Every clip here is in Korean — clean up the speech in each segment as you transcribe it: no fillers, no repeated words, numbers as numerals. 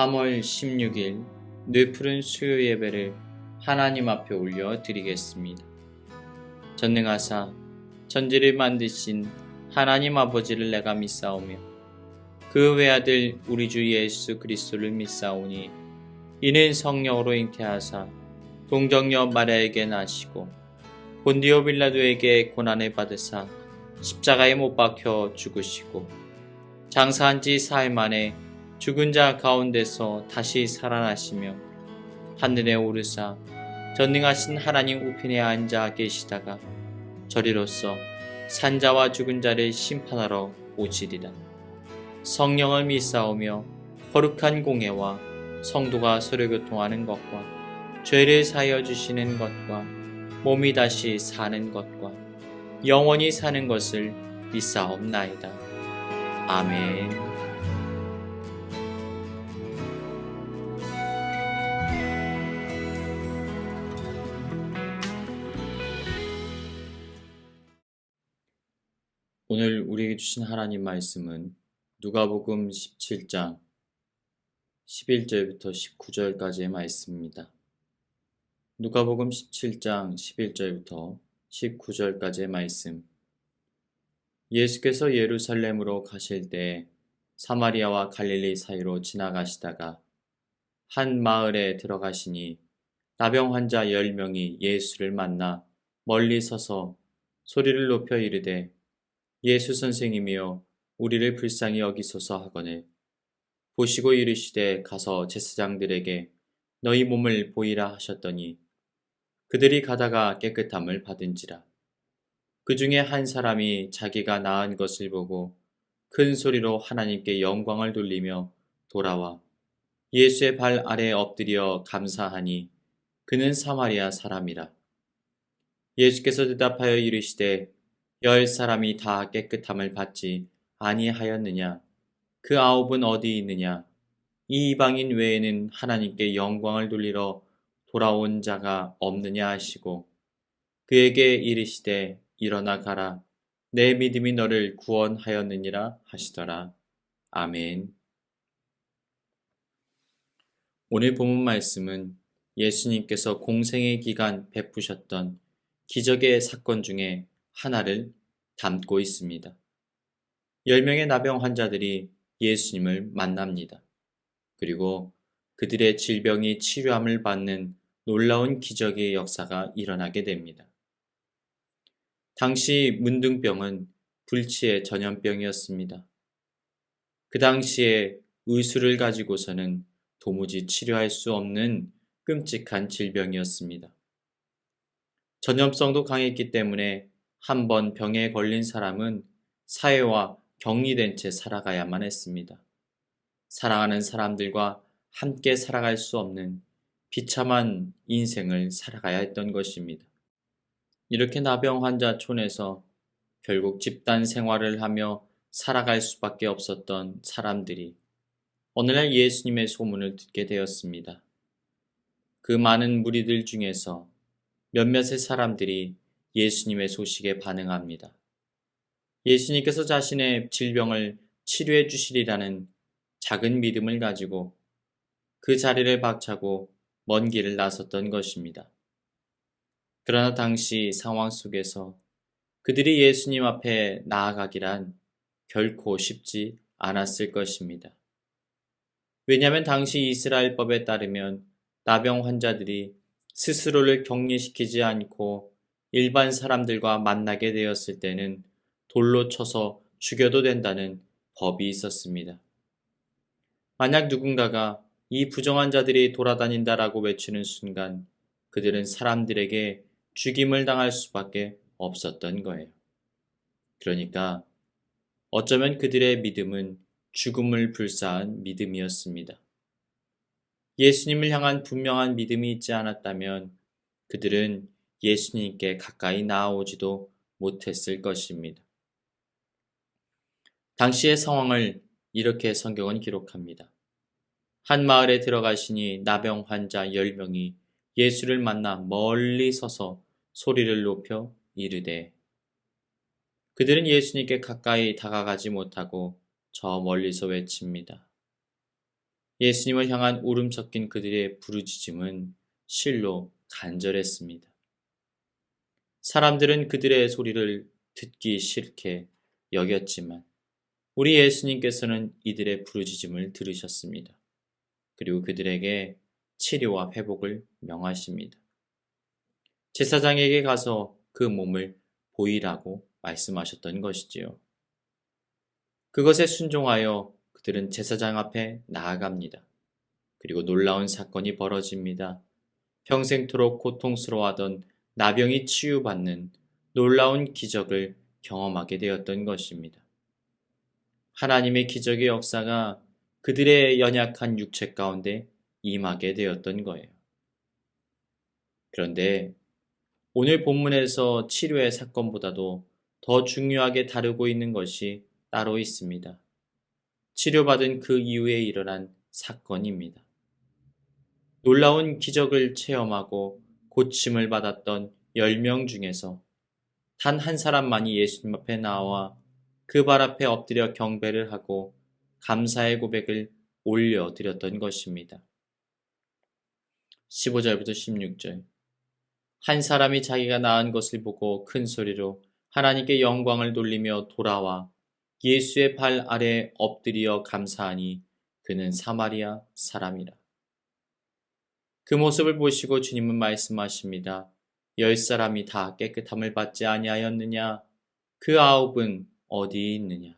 3월 16일 뇌푸른 수요 예배를 하나님 앞에 올려 드리겠습니다. 전능하사 천지를 만드신 하나님 아버지를 내가 믿사오며 그 외아들 우리 주 예수 그리스도를 믿사오니 이는 성령으로 잉태하사 동정녀 마리아에게 나시고 본디오 빌라도에게 고난을 받으사 십자가에 못 박혀 죽으시고 장사한 지 사흘 만에 죽은 자 가운데서 다시 살아나시며 하늘에 오르사 전능하신 하나님 우편에 앉아 계시다가 저리로서 산자와 죽은 자를 심판하러 오시리라. 성령을 믿사오며 거룩한 공예와 성도가 서로 교통하는 것과 죄를 사하여 주시는 것과 몸이 다시 사는 것과 영원히 사는 것을 믿사옵나이다. 아멘. 오늘 우리에게 주신 하나님 말씀은 누가복음 17장 11절부터 19절까지의 말씀입니다. 누가복음 17장 11절부터 19절까지의 말씀. 예수께서 예루살렘으로 가실 때 사마리아와 갈릴리 사이로 지나가시다가 한 마을에 들어가시니 나병 환자 10명이 예수를 만나 멀리 서서 소리를 높여 이르되 예수 선생님이여 우리를 불쌍히 여기소서 하거늘 보시고 이르시되 가서 제사장들에게 너희 몸을 보이라 하셨더니 그들이 가다가 깨끗함을 받은지라. 그 중에 한 사람이 자기가 나은 것을 보고 큰 소리로 하나님께 영광을 돌리며 돌아와 예수의 발 아래 엎드려 감사하니 그는 사마리아 사람이라. 예수께서 대답하여 이르시되 10사람이 다 깨끗함을 받지 아니하였느냐? 그 9은 어디 있느냐? 이 이방인 외에는 하나님께 영광을 돌리러 돌아온 자가 없느냐 하시고 그에게 이르시되 일어나 가라. 내 믿음이 너를 구원하였느니라 하시더라. 아멘. 오늘 본문 말씀은 예수님께서 공생의 기간 베푸셨던 기적의 사건 중에 하나를 담고 있습니다. 10명의 나병 환자들이 예수님을 만납니다. 그리고 그들의 질병이 치료함을 받는 놀라운 기적의 역사가 일어나게 됩니다. 당시 문둥병은 불치의 전염병이었습니다. 그 당시에 의술을 가지고서는 도무지 치료할 수 없는 끔찍한 질병이었습니다. 전염성도 강했기 때문에 한번 병에 걸린 사람은 사회와 격리된 채 살아가야만 했습니다. 사랑하는 사람들과 함께 살아갈 수 없는 비참한 인생을 살아가야 했던 것입니다. 이렇게 나병 환자 촌에서 결국 집단 생활을 하며 살아갈 수밖에 없었던 사람들이 어느날 예수님의 소문을 듣게 되었습니다. 그 많은 무리들 중에서 몇몇의 사람들이 예수님의 소식에 반응합니다. 예수님께서 자신의 질병을 치료해 주시리라는 작은 믿음을 가지고 그 자리를 박차고 먼 길을 나섰던 것입니다. 그러나 당시 상황 속에서 그들이 예수님 앞에 나아가기란 결코 쉽지 않았을 것입니다. 왜냐하면 당시 이스라엘법에 따르면 나병 환자들이 스스로를 격리시키지 않고 일반 사람들과 만나게 되었을 때는 돌로 쳐서 죽여도 된다는 법이 있었습니다. 만약 누군가가 이 부정한 자들이 돌아다닌다라고 외치는 순간 그들은 사람들에게 죽임을 당할 수밖에 없었던 거예요. 그러니까 어쩌면 그들의 믿음은 죽음을 불사한 믿음이었습니다. 예수님을 향한 분명한 믿음이 있지 않았다면 그들은 예수님께 가까이 나아오지도 못했을 것입니다. 당시의 상황을 이렇게 성경은 기록합니다. 한 마을에 들어가시니 나병 환자 10명이 예수를 만나 멀리 서서 소리를 높여 이르되 그들은 예수님께 가까이 다가가지 못하고 저 멀리서 외칩니다. 예수님을 향한 울음 섞인 그들의 부르짖음은 실로 간절했습니다. 사람들은 그들의 소리를 듣기 싫게 여겼지만 우리 예수님께서는 이들의 부르짖음을 들으셨습니다. 그리고 그들에게 치료와 회복을 명하십니다. 제사장에게 가서 그 몸을 보이라고 말씀하셨던 것이지요. 그것에 순종하여 그들은 제사장 앞에 나아갑니다. 그리고 놀라운 사건이 벌어집니다. 평생토록 고통스러워하던 나병이 치유받는 놀라운 기적을 경험하게 되었던 것입니다. 하나님의 기적의 역사가 그들의 연약한 육체 가운데 임하게 되었던 거예요. 그런데 오늘 본문에서 치료의 사건보다도 더 중요하게 다루고 있는 것이 따로 있습니다. 치료받은 그 이후에 일어난 사건입니다. 놀라운 기적을 체험하고 고침을 받았던 10명 중에서 단 한 사람만이 예수님 앞에 나와 그 발 앞에 엎드려 경배를 하고 감사의 고백을 올려드렸던 것입니다. 15절부터 16절. 한 사람이 자기가 낳은 것을 보고 큰 소리로 하나님께 영광을 돌리며 돌아와 예수의 발 아래 엎드려 감사하니 그는 사마리아 사람이라. 그 모습을 보시고 주님은 말씀하십니다. 10사람이 다 깨끗함을 받지 아니하였느냐? 그 9은 어디에 있느냐?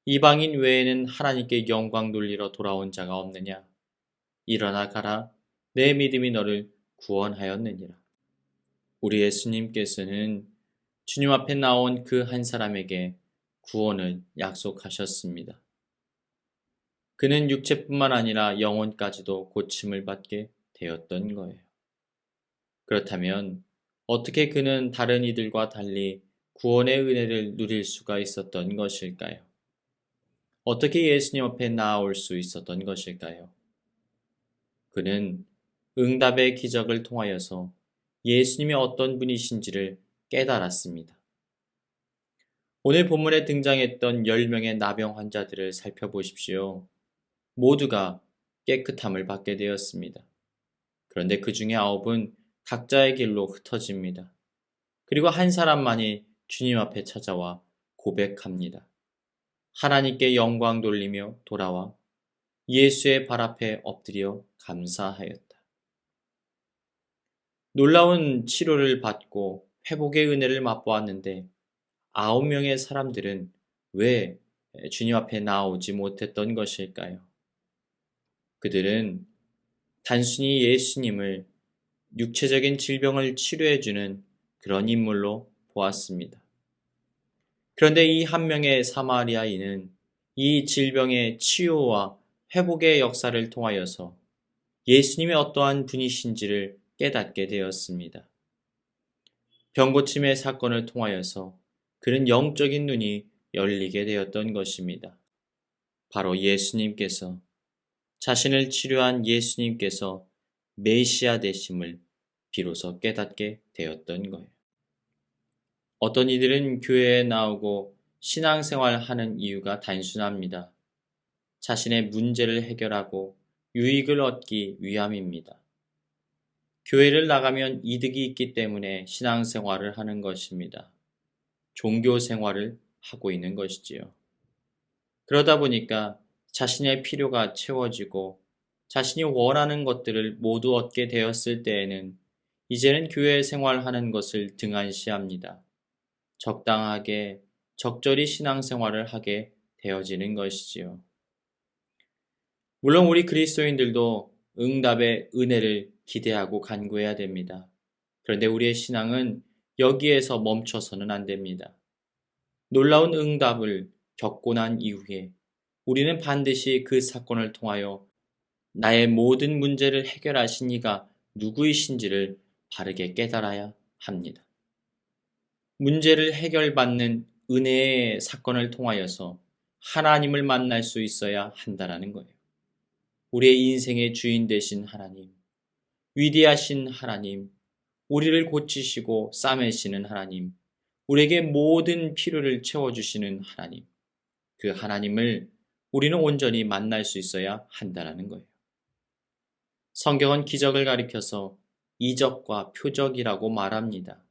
이방인 외에는 하나님께 영광 돌리러 돌아온 자가 없느냐? 일어나 가라. 내 믿음이 너를 구원하였느니라. 우리 예수님께서는 주님 앞에 나온 그 한 사람에게 구원을 약속하셨습니다. 그는 육체뿐만 아니라 영혼까지도 고침을 받게 되었던 거예요. 그렇다면 어떻게 그는 다른 이들과 달리 구원의 은혜를 누릴 수가 있었던 것일까요? 어떻게 예수님 앞에 나아올 수 있었던 것일까요? 그는 응답의 기적을 통하여서 예수님이 어떤 분이신지를 깨달았습니다. 오늘 본문에 등장했던 10명의 나병 환자들을 살펴보십시오. 모두가 깨끗함을 받게 되었습니다. 그런데 그 중에 9은 각자의 길로 흩어집니다. 그리고 한 사람만이 주님 앞에 찾아와 고백합니다. 하나님께 영광 돌리며 돌아와 예수의 발 앞에 엎드려 감사하였다. 놀라운 치료를 받고 회복의 은혜를 맛보았는데 9명의 사람들은 왜 주님 앞에 나오지 못했던 것일까요? 그들은 단순히 예수님을 육체적인 질병을 치료해주는 그런 인물로 보았습니다. 그런데 이 한 명의 사마리아인은 이 질병의 치유와 회복의 역사를 통하여서 예수님이 어떠한 분이신지를 깨닫게 되었습니다. 병고침의 사건을 통하여서 그는 영적인 눈이 열리게 되었던 것입니다. 바로 예수님께서 자신을 치료한 예수님께서 메시아 되심을 비로소 깨닫게 되었던 거예요. 어떤 이들은 교회에 나오고 신앙생활하는 이유가 단순합니다. 자신의 문제를 해결하고 유익을 얻기 위함입니다. 교회를 나가면 이득이 있기 때문에 신앙생활을 하는 것입니다. 종교생활을 하고 있는 것이지요. 그러다 보니까 자신의 필요가 채워지고 자신이 원하는 것들을 모두 얻게 되었을 때에는 이제는 교회 생활하는 것을 등한시합니다. 적당하게 적절히 신앙생활을 하게 되어지는 것이지요. 물론 우리 그리스도인들도 응답의 은혜를 기대하고 간구해야 됩니다. 그런데 우리의 신앙은 여기에서 멈춰서는 안 됩니다. 놀라운 응답을 겪고 난 이후에 우리는 반드시 그 사건을 통하여 나의 모든 문제를 해결하신 이가 누구이신지를 바르게 깨달아야 합니다. 문제를 해결받는 은혜의 사건을 통하여서 하나님을 만날 수 있어야 한다는 거예요. 우리의 인생의 주인 되신 하나님, 위대하신 하나님, 우리를 고치시고 싸매시는 하나님, 우리에게 모든 필요를 채워주시는 하나님, 그 하나님을 우리는 온전히 만날 수 있어야 한다는 거예요. 성경은 기적을 가리켜서 이적과 표적이라고 말합니다.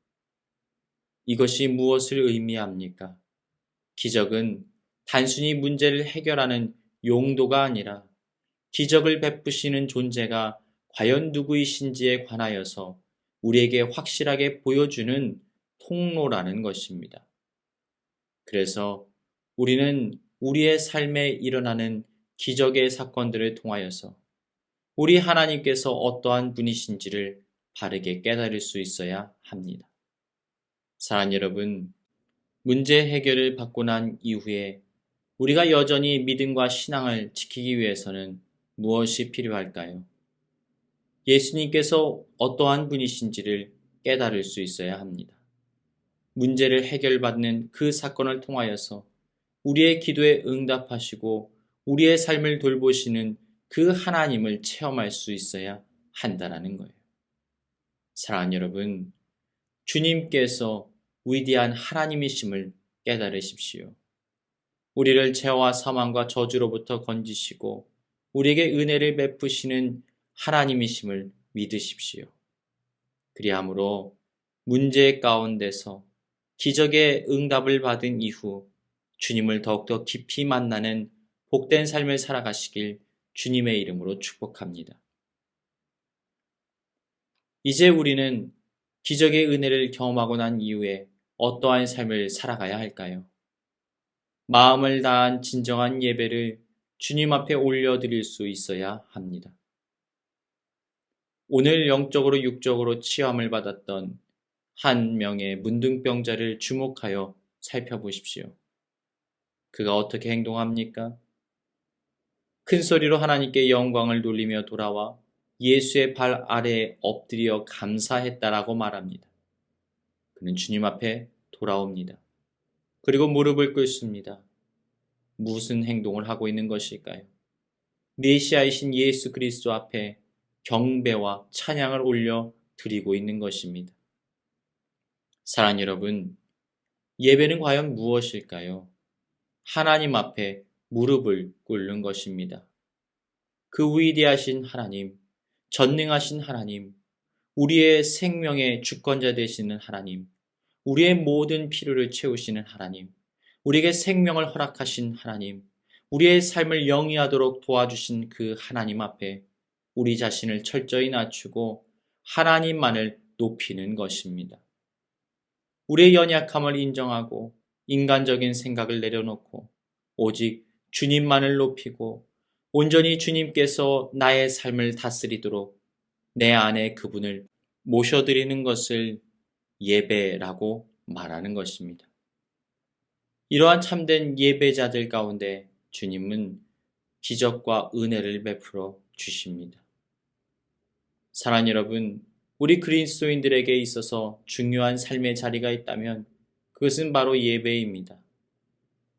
이것이 무엇을 의미합니까? 기적은 단순히 문제를 해결하는 용도가 아니라 기적을 베푸시는 존재가 과연 누구이신지에 관하여서 우리에게 확실하게 보여주는 통로라는 것입니다. 그래서 우리는 우리의 삶에 일어나는 기적의 사건들을 통하여서 우리 하나님께서 어떠한 분이신지를 바르게 깨달을 수 있어야 합니다. 사랑하는 여러분, 문제 해결을 받고 난 이후에 우리가 여전히 믿음과 신앙을 지키기 위해서는 무엇이 필요할까요? 예수님께서 어떠한 분이신지를 깨달을 수 있어야 합니다. 문제를 해결받는 그 사건을 통하여서 우리의 기도에 응답하시고 우리의 삶을 돌보시는 그 하나님을 체험할 수 있어야 한다는 거예요. 사랑하는 여러분, 주님께서 위대한 하나님이심을 깨달으십시오. 우리를 죄와 사망과 저주로부터 건지시고 우리에게 은혜를 베푸시는 하나님이심을 믿으십시오. 그리함으로 문제 가운데서 기적의 응답을 받은 이후 주님을 더욱더 깊이 만나는 복된 삶을 살아가시길 주님의 이름으로 축복합니다. 이제 우리는 기적의 은혜를 경험하고 난 이후에 어떠한 삶을 살아가야 할까요? 마음을 다한 진정한 예배를 주님 앞에 올려드릴 수 있어야 합니다. 오늘 영적으로 육적으로 치유함을 받았던 한 명의 문둥병자를 주목하여 살펴보십시오. 그가 어떻게 행동합니까? 큰 소리로 하나님께 영광을 돌리며 돌아와 예수의 발 아래에 엎드려 감사했다라고 말합니다. 그는 주님 앞에 돌아옵니다. 그리고 무릎을 꿇습니다. 무슨 행동을 하고 있는 것일까요? 메시아이신 예수 그리스도 앞에 경배와 찬양을 올려 드리고 있는 것입니다. 사랑하는 여러분, 예배는 과연 무엇일까요? 하나님 앞에 무릎을 꿇는 것입니다. 그 위대하신 하나님, 전능하신 하나님, 우리의 생명의 주권자 되시는 하나님, 우리의 모든 필요를 채우시는 하나님, 우리에게 생명을 허락하신 하나님, 우리의 삶을 영위하도록 도와주신 그 하나님 앞에 우리 자신을 철저히 낮추고 하나님만을 높이는 것입니다. 우리의 연약함을 인정하고 인간적인 생각을 내려놓고 오직 주님만을 높이고 온전히 주님께서 나의 삶을 다스리도록 내 안에 그분을 모셔드리는 것을 예배라고 말하는 것입니다. 이러한 참된 예배자들 가운데 주님은 기적과 은혜를 베풀어 주십니다. 사랑하는 여러분, 우리 그리스도인들에게 있어서 중요한 삶의 자리가 있다면 그것은 바로 예배입니다.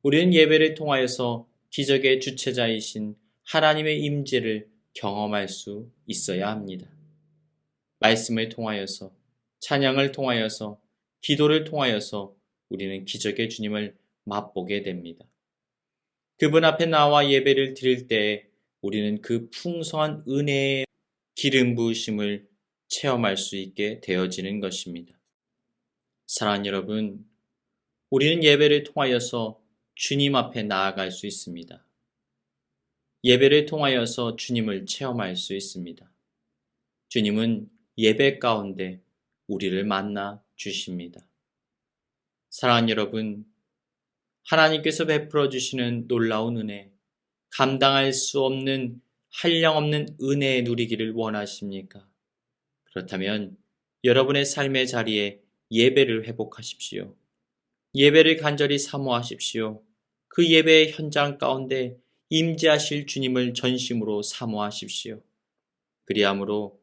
우리는 예배를 통하여서 기적의 주체자이신 하나님의 임재를 경험할 수 있어야 합니다. 말씀을 통하여서, 찬양을 통하여서, 기도를 통하여서 우리는 기적의 주님을 맛보게 됩니다. 그분 앞에 나와 예배를 드릴 때 우리는 그 풍성한 은혜의 기름 부으심을 체험할 수 있게 되어지는 것입니다. 사랑하는 여러분, 우리는 예배를 통하여서 주님 앞에 나아갈 수 있습니다. 예배를 통하여서 주님을 체험할 수 있습니다. 주님은 예배 가운데 우리를 만나 주십니다. 사랑하는 여러분, 하나님께서 베풀어 주시는 놀라운 은혜, 감당할 수 없는 한량없는 은혜에 누리기를 원하십니까? 그렇다면 여러분의 삶의 자리에 예배를 회복하십시오. 예배를 간절히 사모하십시오. 그 예배의 현장 가운데 임재하실 주님을 전심으로 사모하십시오. 그리함으로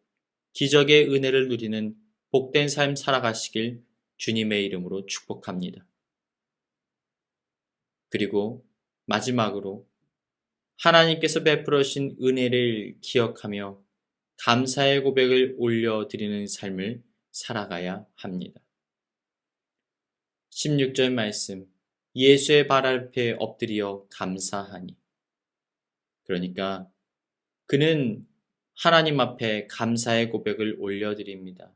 기적의 은혜를 누리는 복된 삶 살아가시길 주님의 이름으로 축복합니다. 그리고 마지막으로 하나님께서 베풀어 주신 은혜를 기억하며 감사의 고백을 올려드리는 삶을 살아가야 합니다. 16절 말씀, 예수의 발 앞에 엎드려 감사하니. 그러니까 그는 하나님 앞에 감사의 고백을 올려드립니다.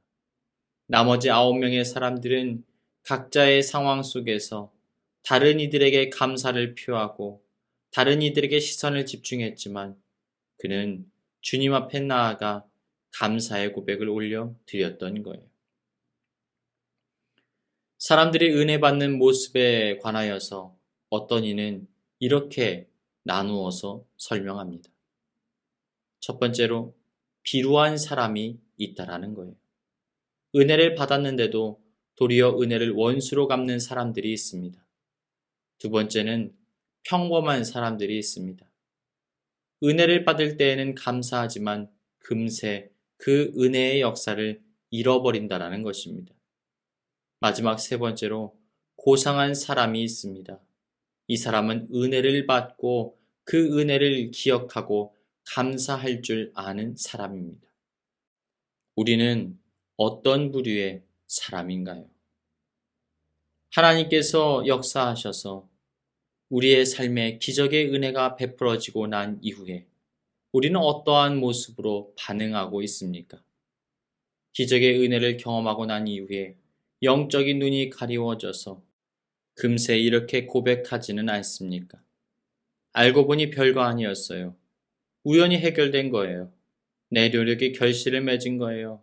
나머지 9명의 사람들은 각자의 상황 속에서 다른 이들에게 감사를 표하고 다른 이들에게 시선을 집중했지만 그는 주님 앞에 나아가 감사의 고백을 올려드렸던 거예요. 사람들이 은혜 받는 모습에 관하여서 어떤 이는 이렇게 나누어서 설명합니다. 첫 번째로 비루한 사람이 있다라는 거예요. 은혜를 받았는데도 도리어 은혜를 원수로 갚는 사람들이 있습니다. 두 번째는 평범한 사람들이 있습니다. 은혜를 받을 때에는 감사하지만 금세 그 은혜의 역사를 잃어버린다라는 것입니다. 마지막 세 번째로 고상한 사람이 있습니다. 이 사람은 은혜를 받고 그 은혜를 기억하고 감사할 줄 아는 사람입니다. 우리는 어떤 부류의 사람인가요? 하나님께서 역사하셔서 우리의 삶에 기적의 은혜가 베풀어지고 난 이후에 우리는 어떠한 모습으로 반응하고 있습니까? 기적의 은혜를 경험하고 난 이후에 영적인 눈이 가리워져서 금세 이렇게 고백하지는 않습니까? 알고 보니 별거 아니었어요. 우연히 해결된 거예요. 내 노력이 결실을 맺은 거예요.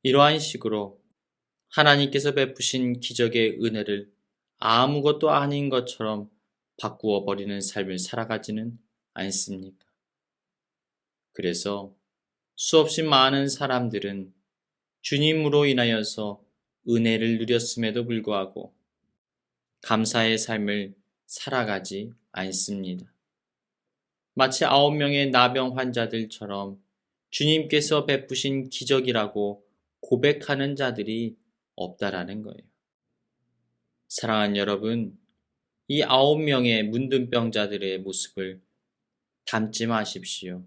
이러한 식으로 하나님께서 베푸신 기적의 은혜를 아무것도 아닌 것처럼 바꾸어 버리는 삶을 살아가지는 않습니까? 그래서 수없이 많은 사람들은 주님으로 인하여서 은혜를 누렸음에도 불구하고 감사의 삶을 살아가지 않습니다. 마치 9명의 나병 환자들처럼 주님께서 베푸신 기적이라고 고백하는 자들이 없다라는 거예요. 사랑하는 여러분, 이 9명의 문둥병자들의 모습을 닮지 마십시오.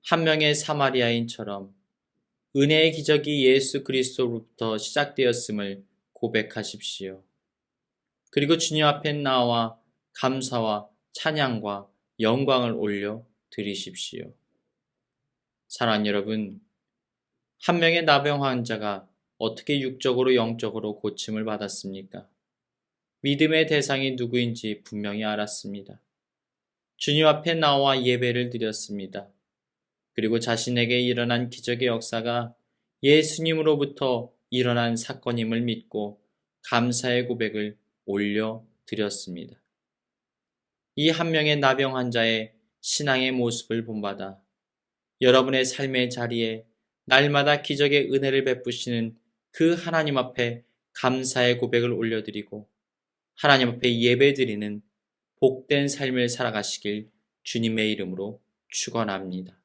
한 명의 사마리아인처럼 은혜의 기적이 예수 그리스도로부터 시작되었음을 고백하십시오. 그리고 주님 앞에 나와 감사와 찬양과 영광을 올려 드리십시오. 사랑하는 여러분, 한 명의 나병 환자가 어떻게 육적으로 영적으로 고침을 받았습니까? 믿음의 대상이 누구인지 분명히 알았습니다. 주님 앞에 나와 예배를 드렸습니다. 그리고 자신에게 일어난 기적의 역사가 예수님으로부터 일어난 사건임을 믿고 감사의 고백을 올려드렸습니다. 이 한 명의 나병 환자의 신앙의 모습을 본받아 여러분의 삶의 자리에 날마다 기적의 은혜를 베푸시는 그 하나님 앞에 감사의 고백을 올려드리고 하나님 앞에 예배드리는 복된 삶을 살아가시길 주님의 이름으로 축원합니다.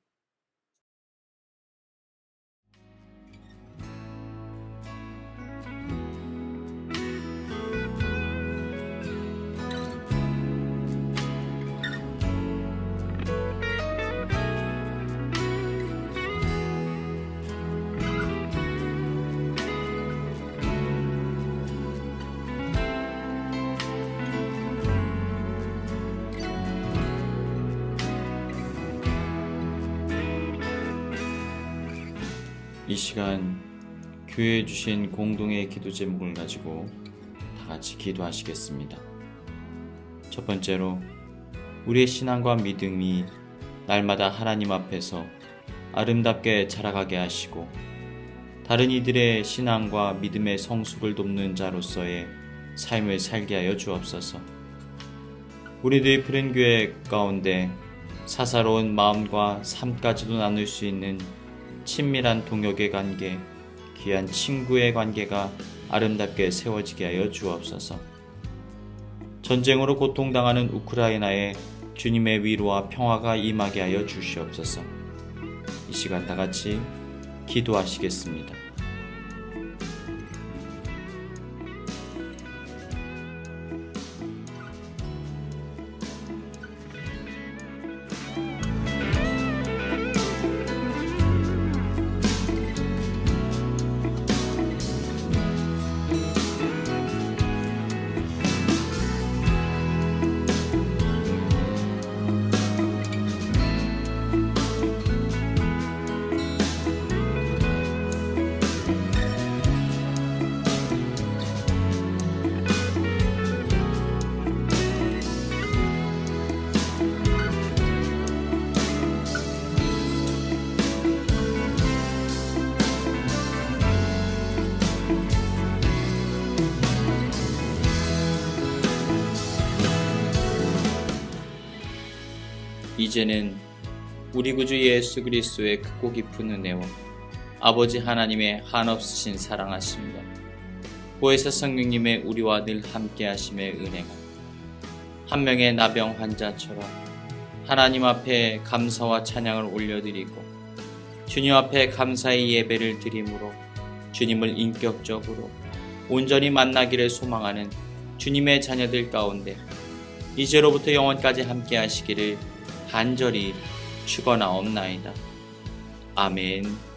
이 시간 교회에 주신 공동의 기도 제목을 가지고 다 같이 기도하시겠습니다. 첫 번째로 우리의 신앙과 믿음이 날마다 하나님 앞에서 아름답게 자라가게 하시고 다른 이들의 신앙과 믿음의 성숙을 돕는 자로서의 삶을 살게 하여 주옵소서. 우리들의 푸른 교회 가운데 사사로운 마음과 삶까지도 나눌 수 있는 친밀한 동역의 관계, 귀한 친구의 관계가 아름답게 세워지게 하여 주옵소서. 전쟁으로 고통당하는 우크라이나에 주님의 위로와 평화가 임하게 하여 주시옵소서. 이 시간 다 같이 기도하시겠습니다. 이제는 우리 구주 예수 그리스도의 크고 깊은 은혜와 아버지 하나님의 한없으신 사랑하심과 보혜사 성령님의 우리와 늘 함께하심의 은혜가 한 명의 나병 환자처럼 하나님 앞에 감사와 찬양을 올려드리고 주님 앞에 감사의 예배를 드림으로 주님을 인격적으로 온전히 만나기를 소망하는 주님의 자녀들 가운데 이제로부터 영원까지 함께 하시기를 간절히 축원하옵나이다. 아멘.